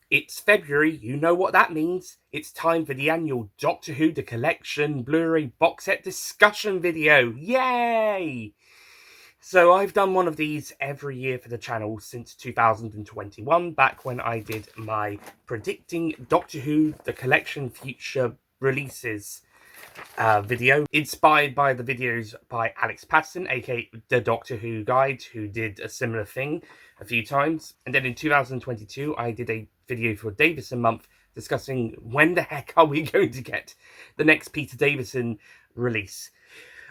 It's February, you know what that means. It's time for the annual Doctor Who The Collection Blu-ray box set discussion video. Yay! So I've done one of these every year for the channel since 2021, back when I did my predicting Doctor Who The Collection future releases video, inspired by the videos by Alex Patterson, aka the Doctor Who Guide, who did a similar thing a few times. And then in 2022, I did a video for Davison Month discussing when the heck are we going to get the next Peter Davison release.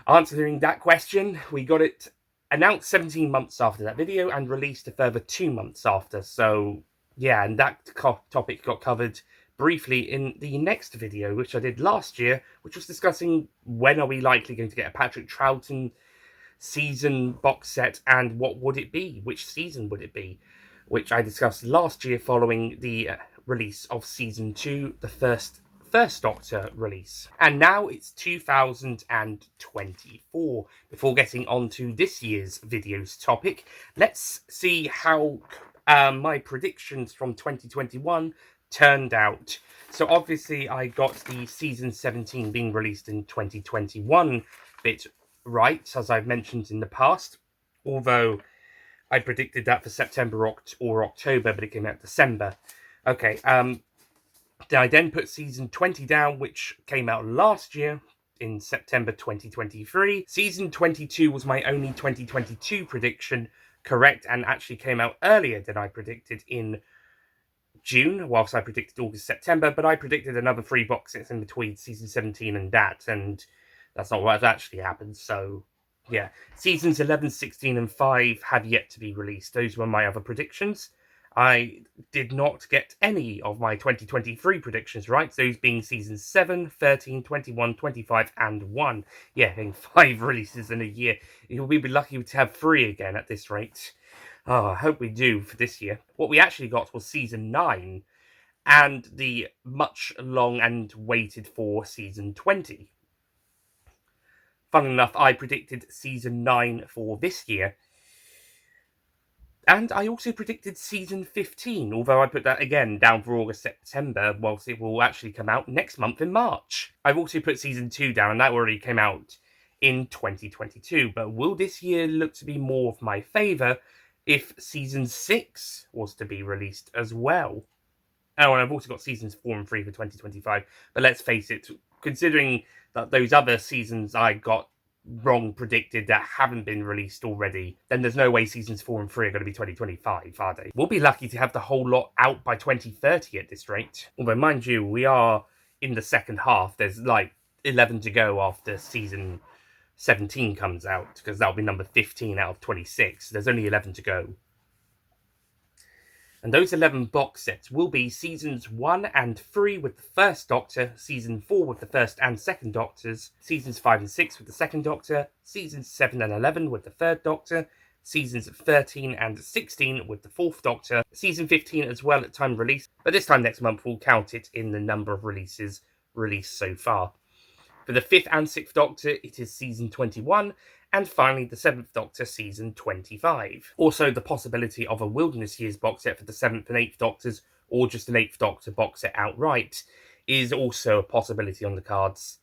Answering that question, we got it announced 17 months after that video and released a further 2 months after. So yeah, and that topic got covered briefly in the next video, which I did last year, which was discussing when are we likely going to get a Patrick Troughton season box set and what would it be, which season would it be, which I discussed last year following the release of season 2, the first Doctor release. And now it's 2024. Before getting on to this year's video's topic, let's see how my predictions from 2021 turned out. So obviously I got the season 17 being released in 2021 bit right, as I've mentioned in the past, although I predicted that for September or October, but it came out December. Okay, I then put season 20 down, which came out last year in September 2023. Season 22 was my only 2022 prediction correct, and actually came out earlier than I predicted in June, whilst I predicted August, September, but I predicted another 3 box sets in between season 17 and that, and that's not what actually happened. So yeah, seasons 11, 16 and 5 have yet to be released. Those were my other predictions. I did not get any of my 2023 predictions right, those being seasons 7, 13, 21, 25 and 1. Yeah, having 5 releases in a year. You'll be lucky to have 3 again at this rate. Oh, I hope we do for this year. What we actually got was season 9 and the much long and waited for season 20. Funnily enough, I predicted season 9 for this year. And I also predicted season 15, although I put that again down for August, September, whilst it will actually come out next month in March. I've also put season 2 down, and that already came out in 2022. But will this year look to be more of my favour if season 6 was to be released as well? Oh, and I've also got seasons 4 and 3 for 2025. But let's face it, considering that those other seasons I got wrong predicted that haven't been released already, then there's no way seasons 4 and 3 are going to be 2025, are they? We'll be lucky to have the whole lot out by 2030 at this rate. Although, mind you, we are in the second half. There's like 11 to go after season 17 comes out, because that'll be number 15 out of 26. There's only 11 to go. And those 11 box sets will be seasons 1 and 3 with the first Doctor, season 4 with the first and second Doctors, seasons 5 and 6 with the second Doctor, seasons 7 and 11 with the third Doctor, seasons 13 and 16 with the fourth Doctor, season 15 as well at time of release, but this time next month we'll count it in the number of releases released so far. For the 5th and 6th Doctor, it is season 21, and finally the 7th Doctor, season 25. Also, the possibility of a Wilderness Years box set for the 7th and 8th Doctors, or just an 8th Doctor box set outright, is also a possibility on the cards.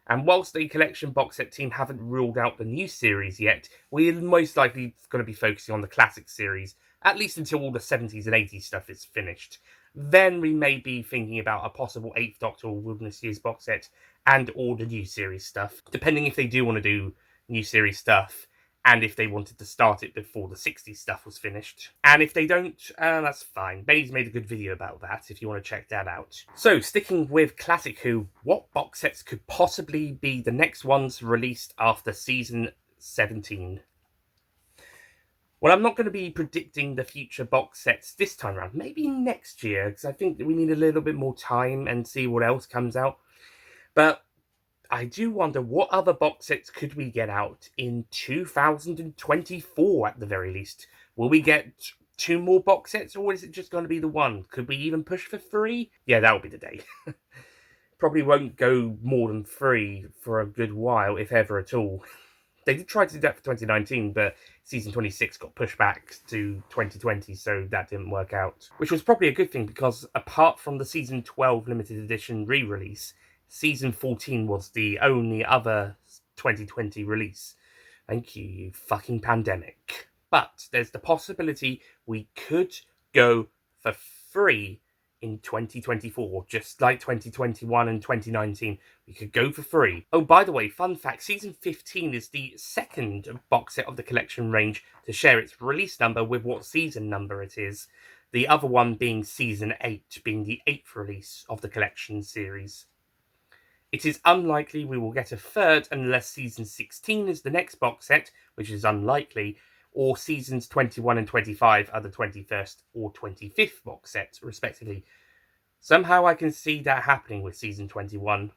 And whilst the collection box set team haven't ruled out the new series yet, we're most likely going to be focusing on the classic series, at least until all the 70s and 80s stuff is finished. Then we may be thinking about a possible 8th Doctor or Wilderness Years box set and all the new series stuff, depending if they do want to do new series stuff and if they wanted to start it before the 60s stuff was finished. And if they don't, that's fine. Benny's made a good video about that if you want to check that out. So, sticking with Classic Who, what box sets could possibly be the next ones released after season 17? Well, I'm not going to be predicting the future box sets this time around. Maybe next year, because I think that we need a little bit more time and see what else comes out. But I do wonder what other box sets could we get out in 2024 at the very least. Will we get 2 more box sets, or is it just going to be the 1? Could we even push for 3? Yeah, that would be the day. probably won't go more than 3 for a good while, if ever at all. They did try to do that for 2019, but season 26 got pushed back to 2020, so that didn't work out. Which was probably a good thing, because apart from the season 12 limited edition re-release, season 14 was the only other 2020 release. Thank you, you fucking pandemic. But there's the possibility we could go for free in 2024, just like 2021 and 2019. We could go for free. Oh, by the way, fun fact, season 15 is the second box set of the collection range to share its release number with what season number it is. The other one being season 8, being the 8th release of the collection series. It is unlikely we will get a third unless season 16 is the next box set, which is unlikely, or seasons 21 and 25 are the 21st or 25th box sets, respectively. Somehow I can see that happening with season 21.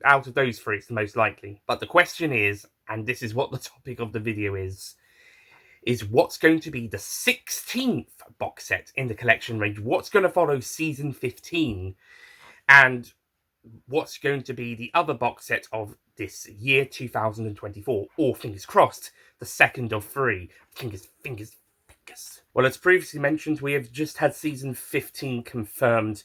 Out of those three, it's the most likely. But the question is, and this is what the topic of the video is what's going to be the 16th box set in the collection range? What's going to follow season 15? And what's going to be the other box set of this year, 2024, or fingers crossed, the second of 3. Fingers. Well, as previously mentioned, we have just had season 15 confirmed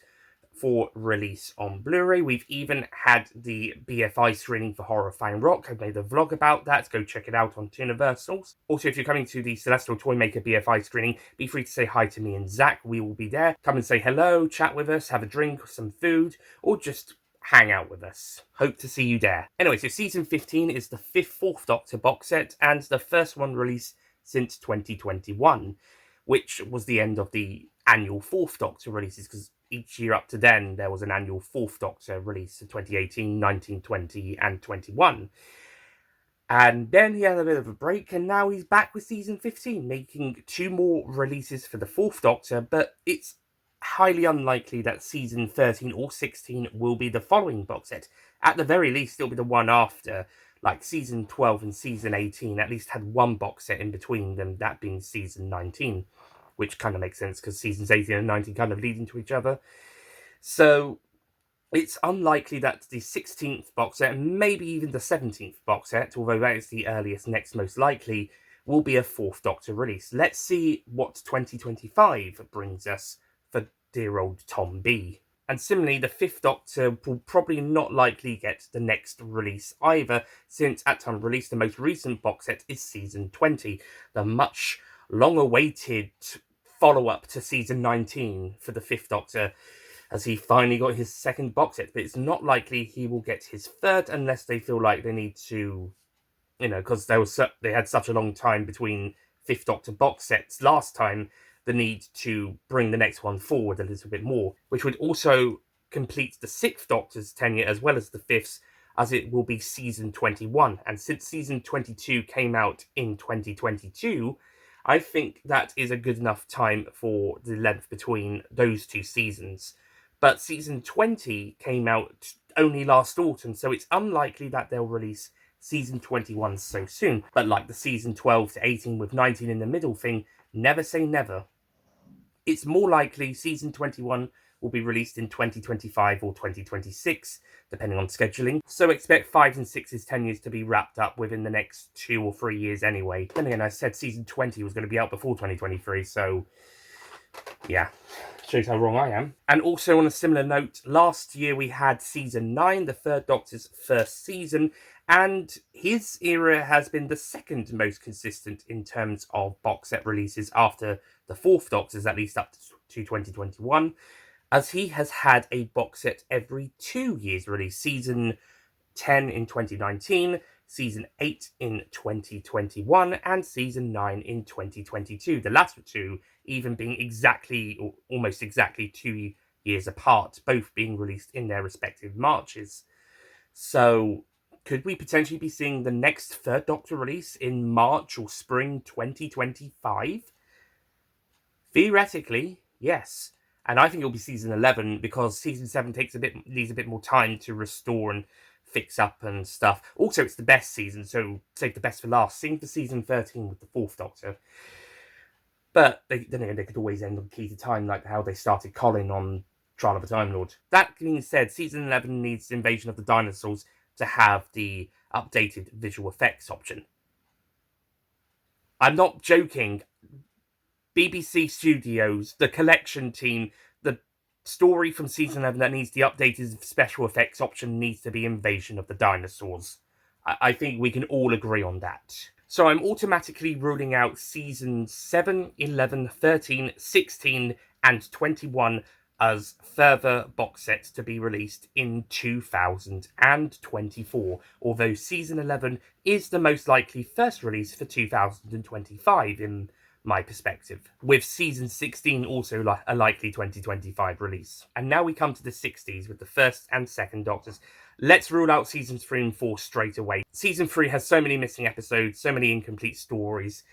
for release on Blu-ray. We've even had the BFI screening for Horror Fan Rock. I've made a vlog about that. Go check it out on Universals. Also, if you're coming to the Celestial Toymaker BFI screening, be free to say hi to me and Zach. We will be there. Come and say hello, chat with us, have a drink, some food, or just hang out with us. Hope to see you there. Anyway, so season 15 is the 5th Fourth Doctor box set, and the first one released since 2021, which was the end of the annual Fourth Doctor releases, because each year up to then there was an annual Fourth Doctor release in 2018, 19, 20, and 21. And then he had a bit of a break, and now he's back with season 15, making 2 more releases for the Fourth Doctor, but it's highly unlikely that season 13 or 16 will be the following box set. At the very least, it'll be the one after, like season 12 and season 18 at least had one box set in between them, that being season 19, which kind of makes sense because seasons 18 and 19 kind of lead into each other. So it's unlikely that the 16th box set, and maybe even the 17th box set, although that is the earliest next most likely, will be a Fourth Doctor release. Let's see what 2025 brings us for dear old Tom B. And similarly, the 5th Doctor will probably not likely get the next release either, since at time of release the most recent box set is season 20, the much long-awaited follow-up to season 19 for the 5th Doctor, as he finally got his second box set. But it's not likely he will get his third unless they feel like they need to, because they had such a long time between 5th Doctor box sets last time, the need to bring the next one forward a little bit more, which would also complete the 6th Doctor's tenure as well as the 5th's, as it will be season 21. And since season 22 came out in 2022, I think that is a good enough time for the length between those 2 seasons. But season 20 came out only last autumn, so it's unlikely that they'll release season 21 so soon. But like the season 12 to 18 with 19 in the middle thing, never say never. It's more likely season 21 will be released in 2025 or 2026, depending on scheduling. So expect 5 and 6's tenures to be wrapped up within the next 2 or 3 years anyway. Then again, I said season 20 was going to be out before 2023, so yeah, shows how wrong I am. And also on a similar note, last year we had season 9, the 3rd Doctor's first season, and his era has been the second most consistent in terms of box set releases after the 4th Doctor's, at least up to 2021, as he has had a box set every 2 years release. Season 10 in 2019, season 8 in 2021, and season 9 in 2022. The latter 2 even being exactly, or almost exactly 2 years apart, both being released in their respective Marches. So could we potentially be seeing the next 3rd Doctor release in March or spring 2025? Theoretically, yes. And I think it'll be season 11, because season 7 needs a bit more time to restore and fix up and stuff. Also, it's the best season, so save the best for last. Same for season 13 with the 4th Doctor. But then again, they could always end on Key to Time, like how they started Colin on Trial of a Time Lord. That being said, season 11 needs Invasion of the Dinosaurs to have the updated visual effects option. I'm not joking. BBC Studios, the collection team, the story from season 11 that needs the updated special effects option needs to be Invasion of the Dinosaurs. I think we can all agree on that. So I'm automatically ruling out seasons 7, 11, 13, 16, and 21 as further box sets to be released in 2024, although season 11 is the most likely first release for 2025 in my perspective, with season 16 also a likely 2025 release. And now we come to the 60s with the first and second Doctors. Let's rule out seasons 3 and 4 straight away. Season 3 has so many missing episodes, so many incomplete stories.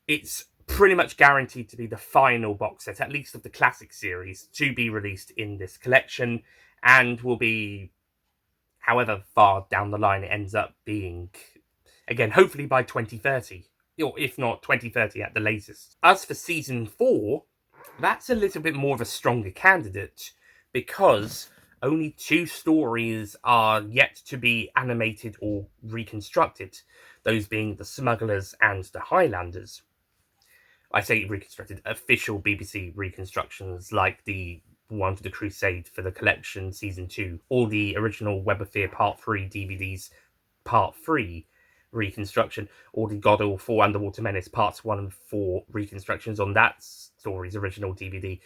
It's pretty much guaranteed to be the final box set, at least of the classic series, to be released in this collection, and will be however far down the line it ends up being. Again, hopefully by 2030. Or if not 2030 at the latest. As for season 4, that's a little bit more of a stronger candidate, because only 2 stories are yet to be animated or reconstructed, those being the Smugglers and the Highlanders. I say reconstructed, official BBC reconstructions, like the one for the Crusade for the collection season 2, or the original Web of Fear Part 3 DVDs Part 3 reconstruction, or the God of War Underwater Menace Parts 1 and 4 reconstructions on that story's original DVD.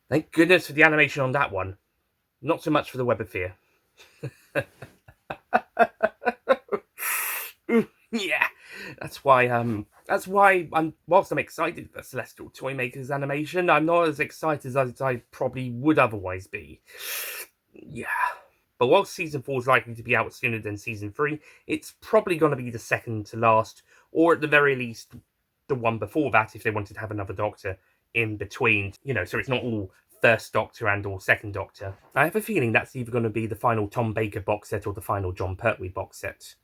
Thank goodness for the animation on that one. Not so much for the Web of Fear. Yeah, that's why whilst I'm excited for Celestial Toymaker's animation, I'm not as excited as I probably would otherwise be. Yeah. But while season 4 is likely to be out sooner than season 3, it's probably going to be the second to last, or at the very least, the one before that if they wanted to have another Doctor in between. So it's not all first Doctor and all second Doctor. I have a feeling that's either going to be the final Tom Baker box set or the final John Pertwee box set.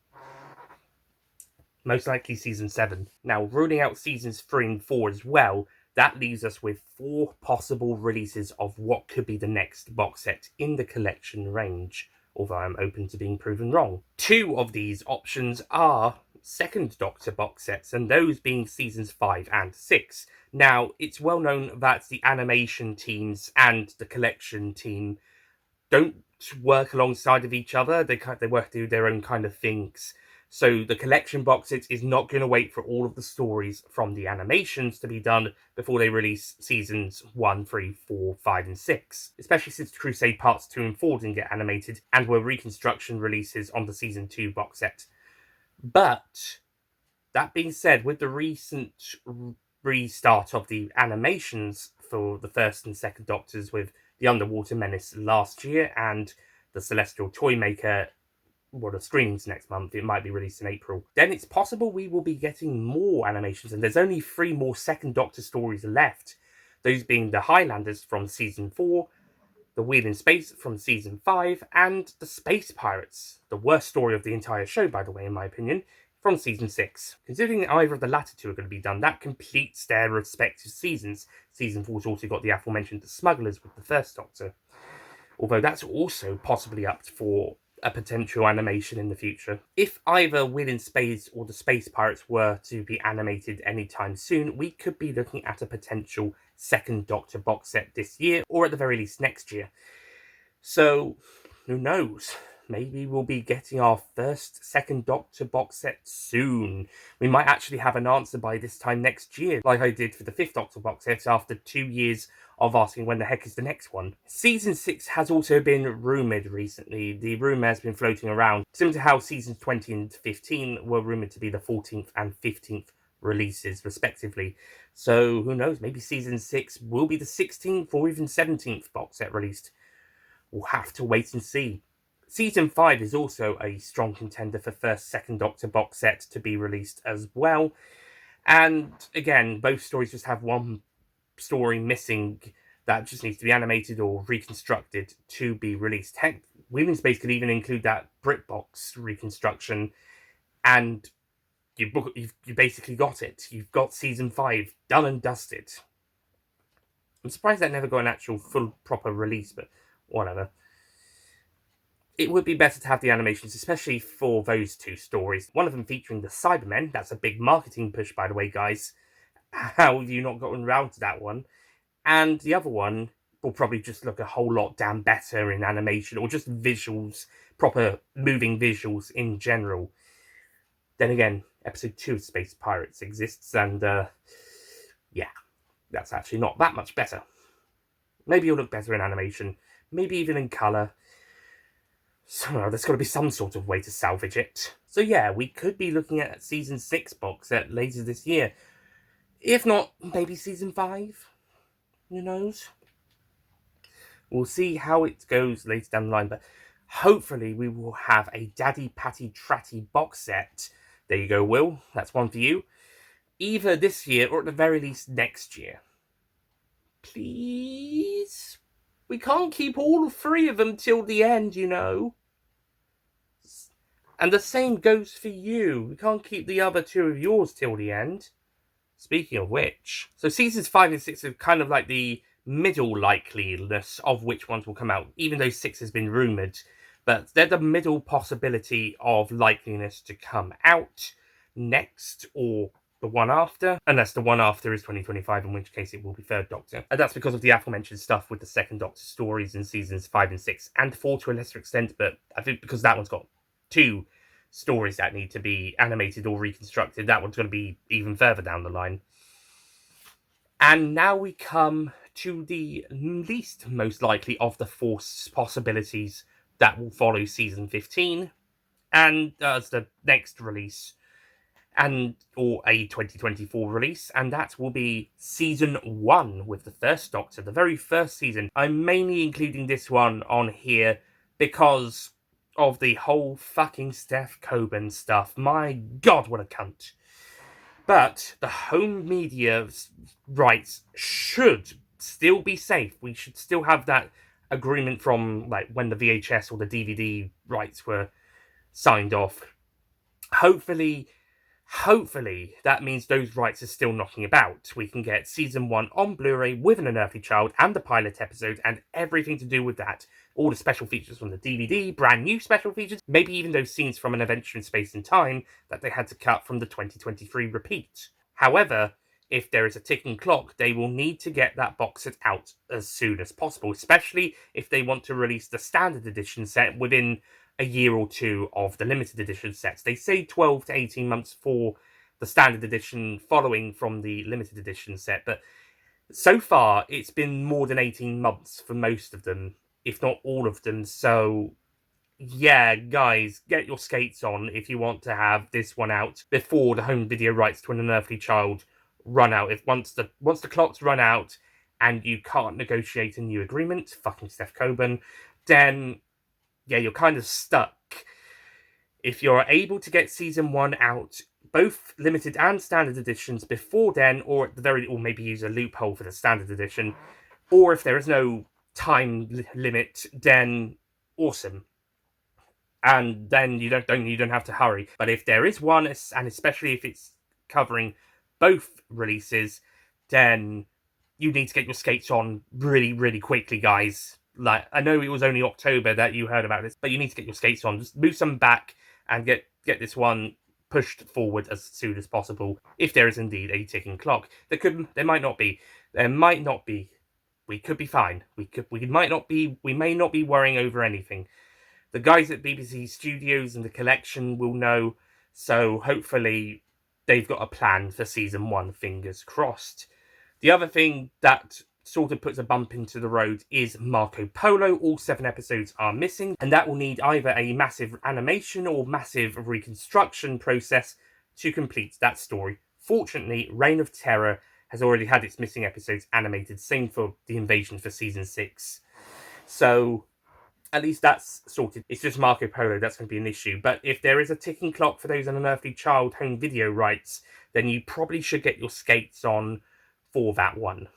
Most likely season 7. Now, ruling out seasons 3 and 4 as well, that leaves us with 4 possible releases of what could be the next box set in the collection range, although I'm open to being proven wrong. 2 of these options are second Doctor box sets, and those being seasons 5 and 6. Now, it's well known that the animation teams and the collection team don't work alongside of each other. They work through their own kind of things. So the collection box set is not going to wait for all of the stories from the animations to be done before they release seasons 1, 3, 4, 5, and 6. Especially since Crusade Parts 2 and 4 didn't get animated and were reconstruction releases on the season 2 box set. But, that being said, with the recent restart of the animations for the first and second Doctors with the Underwater Menace last year and the Celestial Toymaker, the screenings next month, it might be released in April, then it's possible we will be getting more animations, and there's only 3 more second Doctor stories left, those being the Highlanders from season 4, the Wheel in Space from season 5, and the Space Pirates, the worst story of the entire show, by the way, in my opinion, from season 6. Considering either of the latter 2 are going to be done, that completes their respective seasons. Season 4's also got the aforementioned The Smugglers with the first Doctor, although that's also possibly up for a potential animation in the future. If either Wheel in Space or the Space Pirates were to be animated anytime soon, we could be looking at a potential second Doctor box set this year, or at the very least next year. So, who knows? Maybe we'll be getting our first second Doctor box set soon. We might actually have an answer by this time next year, like I did for the 5th Doctor box set after 2 years of asking when the heck is the next one. Season 6 has also been rumoured recently. The rumour has been floating around, similar to how seasons 20 and 15 were rumoured to be the 14th and 15th releases, respectively. So, who knows, maybe season 6 will be the 16th or even 17th box set released. We'll have to wait and see. Season 5 is also a strong contender for first, second Doctor box set to be released as well. And again, both stories just have one story missing that just needs to be animated or reconstructed to be released. Heck, Wheel in Space could even include that BritBox reconstruction, and you basically got it. You've got season 5 done and dusted. I'm surprised that never got an actual full proper release, but whatever. It would be better to have the animations, especially for those two stories. One of them featuring the Cybermen. That's a big marketing push, by the way, guys. How have you not gotten round to that one? And the other one will probably just look a whole lot damn better in animation, or just visuals, proper moving visuals in general. Then again, episode 2 of Space Pirates exists, and yeah, that's actually not that much better. Maybe it'll look better in animation, maybe even in colour. So there's got to be some sort of way to salvage it. So yeah, we could be looking at Season 6 box set later this year. If not, maybe Season 5? Who knows? We'll see how it goes later down the line, but hopefully we will have a Daddy Patty Tratty box set. There you go, Will. That's one for you. Either this year or at the very least next year. Please? We can't keep all 3 of them till the end, you know. And the same goes for you. We can't keep the other 2 of yours till the end. Speaking of which, so seasons 5 and 6 are kind of like the middle likeliness of which ones will come out, even though 6 has been rumoured. But they're the middle possibility of likeliness to come out next, or the one after, unless the one after is 2025, in which case it will be Third Doctor. And that's because of the aforementioned stuff with the Second Doctor stories in seasons 5 and 6, and 4 to a lesser extent, but I think because that one's got 2 stories that need to be animated or reconstructed, that one's going to be even further down the line. And now we come to the least most likely of the 4 possibilities that will follow season 15, and as the next release, and or a 2024 release, and that will be season 1 with the First Doctor, the very first season. I'm mainly including this one on here because of the whole fucking Steph Coben stuff. My god, what a cunt. But the home media rights should still be safe. We should still have that agreement from like when the VHS or the DVD rights were signed off. Hopefully that means those rights are still knocking about. We can get season 1 on Blu-ray with an Unearthly Child and the pilot episode and everything to do with that. All the special features from the DVD, brand new special features, maybe even those scenes from An Adventure in Space and Time that they had to cut from the 2023 repeat. However, if there is a ticking clock, they will need to get that box set out as soon as possible, especially if they want to release the standard edition set within a year or 2 of the limited edition sets. They say 12 to 18 months for the standard edition following from the limited edition set, but so far it's been more than 18 months for most of them, if not all of them. So yeah, guys, get your skates on if you want to have this one out before the home video rights to An Unearthly Child run out. If once the clocks run out and you can't negotiate a new agreement, fucking Steph Coben, then yeah, you're kind of stuck. If you're able to get season 1 out, both limited and standard editions before then, or at the very, or maybe use a loophole for the standard edition, or if there is no time limit, then awesome. And then you don't have to hurry. But if there is one, and especially if it's covering both releases, then you need to get your skates on really, really quickly, guys. Like, I know it was only October that you heard about this, but you need to get your skates on. Just move some back and get this one pushed forward as soon as possible. If there is indeed a ticking clock, there might not be. There might not be. We could be fine. We may not be worrying over anything. The guys at BBC Studios and the Collection will know. So hopefully they've got a plan for season 1. Fingers crossed. The other thing that sort of puts a bump into the road is Marco Polo. All 7 episodes are missing, and that will need either a massive animation or massive reconstruction process to complete that story. Fortunately, Reign of Terror has already had its missing episodes animated, same for The Invasion for season 6. So at least that's sorted. It's just Marco Polo that's going to be an issue. But if there is a ticking clock for those An Unearthly Child home video rights, then you probably should get your skates on for that one.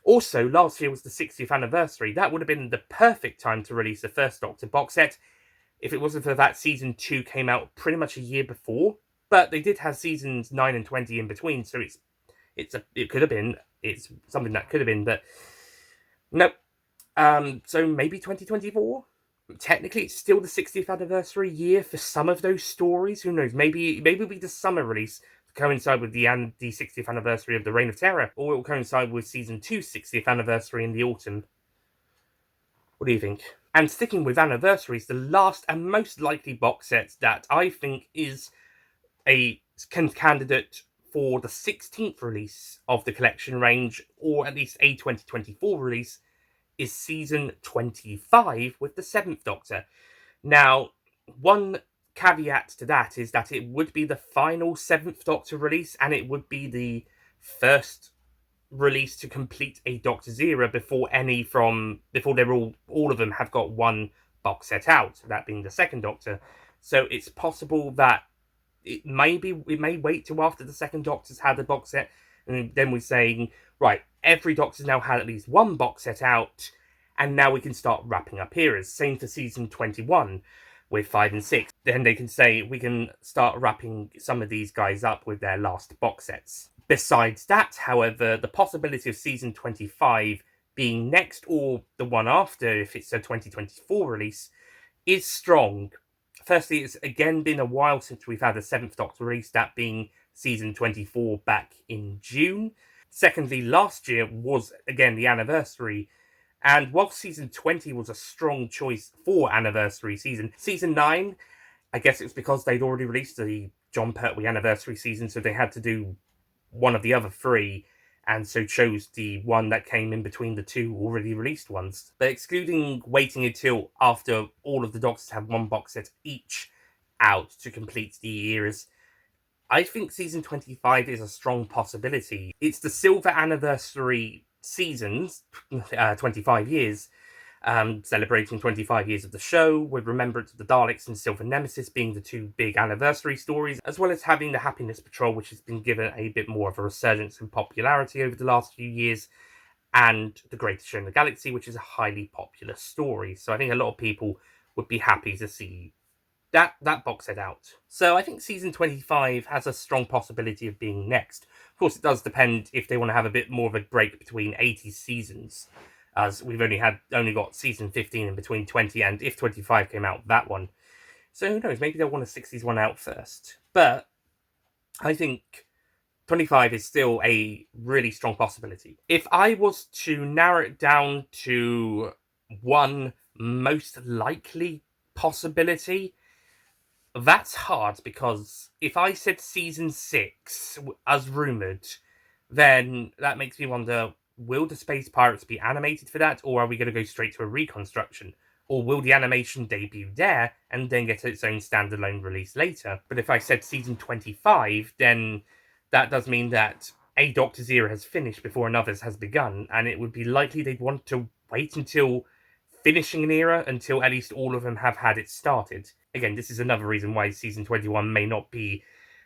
Also, last year was the 60th anniversary. That would have been the perfect time to release the First Doctor box set if it wasn't for that season 2 came out pretty much a year before. But they did have seasons 9 and 20 in between, so it could have been it's something that could have been, but nope. So maybe 2024? Technically, it's still the 60th anniversary year for some of those stories. Who knows? Maybe it'll be the summer release to coincide with the 60th anniversary of the Reign of Terror, or it will coincide with Season 2's 60th anniversary in the autumn. What do you think? And sticking with anniversaries, the last and most likely box set that I think is a candidate for the 16th release of the collection range, or at least a 2024 release, is Season 25 with the 7th Doctor. Now, one caveat to that is that it would be the final 7th Doctor release, and it would be the first release to complete a Doctor's era before they're all of them have got one box set out, that being the 2nd Doctor. So it's possible that it may wait till after the 2nd Doctor's had the box set, and then we're saying, right, every Doctor's now had at least one box set out, and now we can start wrapping up eras. Same for Season 21 with 5 and 6. Then they can say we can start wrapping some of these guys up with their last box sets. Besides that, however, the possibility of Season 25 being next or the one after, if it's a 2024 release, is strong. Firstly, it's again been a while since we've had a 7th Doctor release, that being Season 24 back in June. Secondly, last year was again the anniversary, and while Season 20 was a strong choice for anniversary season, Season 9, I guess it was because they'd already released the Jon Pertwee anniversary season, so they had to do one of the other three, and so chose the one that came in between the two already released ones. But excluding waiting until after all of the Doctors have one box set each out to complete the eras, I think Season 25 is a strong possibility. It's the silver anniversary seasons, 25 years, celebrating 25 years of the show, with Remembrance of the Daleks and Silver Nemesis being the two big anniversary stories, as well as having the Happiness Patrol, which has been given a bit more of a resurgence in popularity over the last few years, and The Greatest Show in the Galaxy, which is a highly popular story. So I think a lot of people would be happy to see that box set out. So I think Season 25 has a strong possibility of being next. Of course, it does depend if they want to have a bit more of a break between 80 seasons, as we've only got Season 15 in between 20, and if 25 came out, that one. So who knows, maybe they'll want a 60s one out first. But I think 25 is still a really strong possibility. If I was to narrow it down to one most likely possibility, that's hard, because if I said Season 6, as rumoured, then that makes me wonder, will the Space Pirates be animated for that, or are we going to go straight to a reconstruction? Or will the animation debut there, and then get its own standalone release later? But if I said Season 25, then that does mean that a Doctor's era has finished before another's has begun, and it would be likely they'd want to wait until finishing an era, until at least all of them have had it started. Again, this is another reason why Season 21 may not be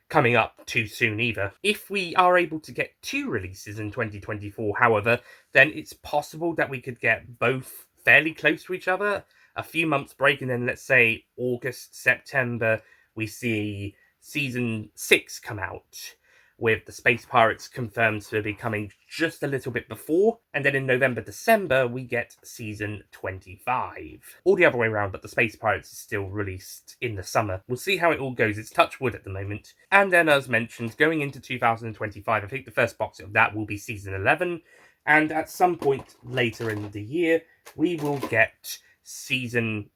coming up too soon either. If we are able to get 2 releases in 2024, however, then it's possible that we could get both fairly close to each other, a few months break, and then let's say August, September, we see Season 6 come out, with the Space Pirates confirmed to be coming just a little bit before, and then in November, December, we get Season 25. All the other way around, but the Space Pirates is still released in the summer. We'll see how it all goes. It's touch wood at the moment. And then, as mentioned, going into 2025, I think the first box of that will be Season 11, and at some point later in the year, we will get Season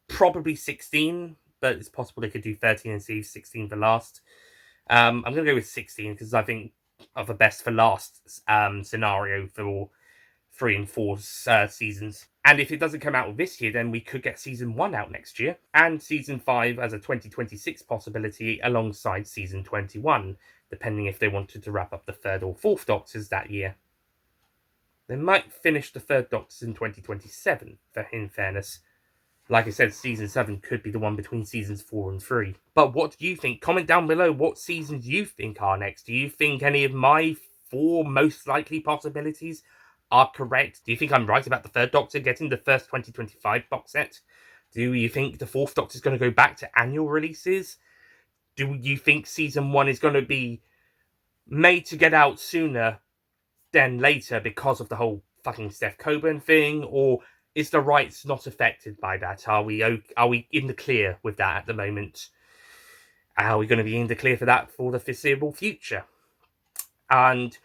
probably 16, but it's possible they could do 13 and see 16 for last. I'm going to go with 16 because I think of the best for last scenario for 3 and 4 seasons. And if it doesn't come out this year, then we could get Season 1 out next year, and Season 5 as a 2026 possibility alongside Season 21, depending if they wanted to wrap up the 3rd or 4th Doctors that year. They might finish the 3rd Doctors in 2027, in fairness. Like I said, Season 7 could be the one between Seasons 4 and 3. But what do you think? Comment down below what seasons you think are next. Do you think any of my 4 most likely possibilities are correct? Do you think I'm right about the 3rd Doctor getting the first 2025 box set? Do you think the 4th Doctor is going to go back to annual releases? Do you think Season 1 is going to be made to get out sooner then later because of the whole fucking Steph Coburn thing, or is the rights not affected by that? Are we in the clear with that at the moment? Are we going to be in the clear for that for the foreseeable future? And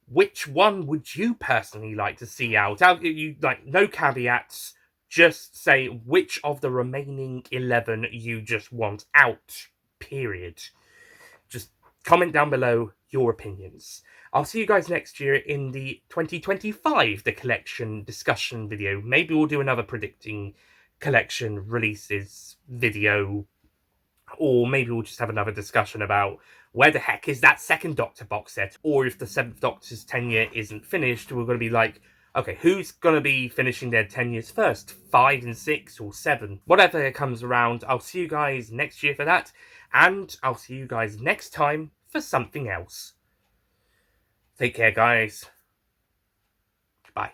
which one would you personally like to see out? You like no caveats. Just say which of the remaining 11 you just want out. Period. Just comment down below your opinions. I'll see you guys next year in the 2025 The Collection discussion video. Maybe we'll do another predicting collection releases video. Or maybe we'll just have another discussion about where the heck is that second Doctor box set? Or if the 7th Doctor's tenure isn't finished, we're going to be like, okay, who's going to be finishing their tenures first? 5 and 6 or 7? Whatever comes around, I'll see you guys next year for that. And I'll see you guys next time for something else. Take care, guys. Bye.